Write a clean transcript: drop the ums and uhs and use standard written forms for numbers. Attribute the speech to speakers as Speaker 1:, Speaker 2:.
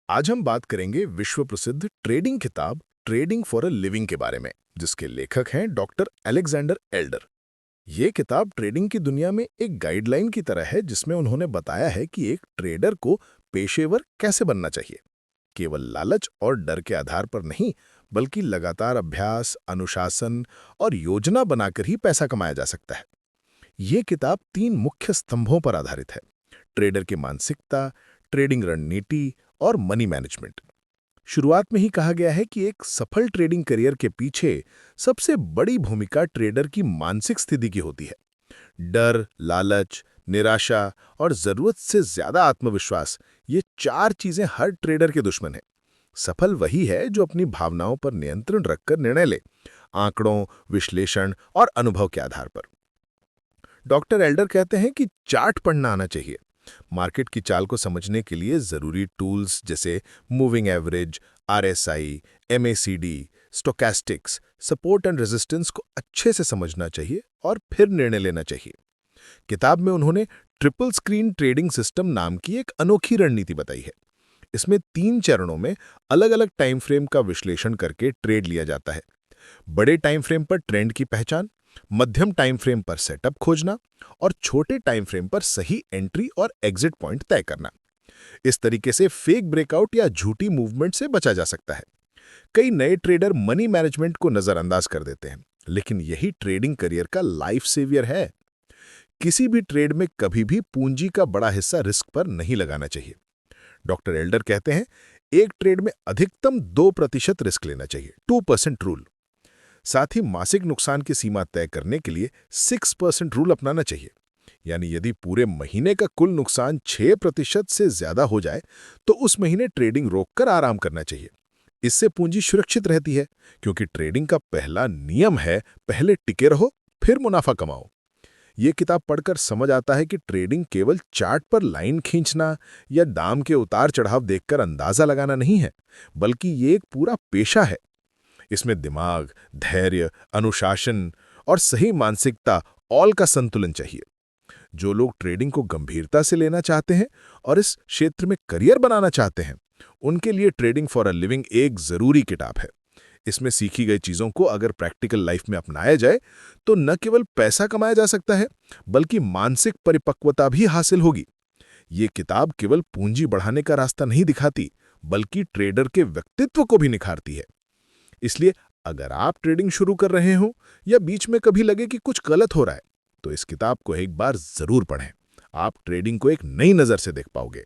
Speaker 1: आज हम बात करेंगे विश्व प्रसिद्ध ट्रेडिंग किताब ट्रेडिंग फॉर अ लिविंग के बारे में, जिसके लेखक हैं डॉक्टर अलेक्जेंडर एल्डर। ये किताब ट्रेडिंग की दुनिया में एक गाइडलाइन की तरह है, जिसमें उन्होंने बताया है कि एक ट्रेडर को पेशेवर कैसे बनना चाहिए। केवल लालच और डर के आधार पर नहीं, बल्कि लगातार अभ्यास, अनुशासन और योजना बनाकर ही पैसा कमाया जा सकता है। ये किताब 3 मुख्य स्तंभों पर आधारित है: ट्रेडर की मानसिकता, ट्रेडिंग रणनीति और मनी मैनेजमेंट। शुरुआत में ही कहा गया है कि एक सफल ट्रेडिंग करियर के पीछे सबसे बड़ी भूमिका ट्रेडर की मानसिक स्थिति की होती है। डर, लालच, निराशा और जरूरत से ज्यादा आत्मविश्वास, ये 4 चीजें हर ट्रेडर के दुश्मन हैं। सफल वही है जो अपनी भावनाओं पर नियंत्रण रखकर निर्णय ले, आंकड़ों, विश्लेषण और अनुभव के आधार पर। डॉक्टर एल्डर कहते हैं कि चार्ट पढ़ना आना चाहिए। मार्केट की चाल को समझने के लिए जरूरी टूल्स जैसे moving average, RSI, MACD, stochastics, support and resistance को अच्छे से समझना चाहिए और फिर निर्णय लेना चाहिए। किताब में उन्होंने ट्रिपल स्क्रीन ट्रेडिंग सिस्टम नाम की एक अनोखी रणनीति बताई है। इसमें 3 चरणों में अलग अलग टाइम फ्रेम का विश्लेषण करके ट्रेड लिया जाता है। बड़े टाइम फ्रेम पर ट्रेंड की पहचान, मध्यम टाइम फ्रेम पर सेटअप खोजना और छोटे टाइम फ्रेम पर सही एंट्री और एग्जिट पॉइंट तय करना। इस तरीके से फेक ब्रेकआउट या झूठी मूवमेंट से बचा जा सकता है। कई नए ट्रेडर मनी मैनेजमेंट को नजरअंदाज कर देते हैं, लेकिन यही ट्रेडिंग करियर का लाइफ सेवियर है। किसी भी ट्रेड में कभी भी पूंजी का बड़ा हिस्सा रिस्क पर नहीं लगाना चाहिए। डॉक्टर एल्डर कहते हैं, एक ट्रेड में अधिकतम 2% रिस्क लेना चाहिए, 2% रूल। साथ ही मासिक नुकसान की सीमा तय करने के लिए 6% रूल अपनाना चाहिए। यानी यदि पूरे महीने का कुल नुकसान 6% से ज्यादा हो जाए, तो उस महीने ट्रेडिंग रोककर आराम करना चाहिए। इससे पूंजी सुरक्षित रहती है, क्योंकि ट्रेडिंग का पहला नियम है, पहले टिके रहो, फिर मुनाफा कमाओ। ये किताब पढ़कर समझ आता है कि ट्रेडिंग केवल चार्ट पर लाइन खींचना या दाम के उतार चढ़ाव देखकर अंदाजा लगाना नहीं है, बल्कि ये एक पूरा पेशा है। इसमें दिमाग, धैर्य, अनुशासन और सही मानसिकता, ऑल का संतुलन चाहिए। जो लोग ट्रेडिंग को गंभीरता से लेना चाहते हैं और इस क्षेत्र में करियर बनाना चाहते हैं, उनके लिए ट्रेडिंग फॉर अ लिविंग एक जरूरी किताब है। इसमें सीखी गई चीजों को अगर प्रैक्टिकल लाइफ में अपनाया जाए, तो न केवल पैसा कमाया जा सकता है, बल्कि मानसिक परिपक्वता भी हासिल होगी। ये किताब केवल पूंजी बढ़ाने का रास्ता नहीं दिखाती, बल्कि ट्रेडर के व्यक्तित्व को भी निखारती है। इसलिए अगर आप ट्रेडिंग शुरू कर रहे हो या बीच में कभी लगे कि कुछ गलत हो रहा है, तो इस किताब को एक बार जरूर पढ़ें। आप ट्रेडिंग को एक नई नजर से देख पाओगे।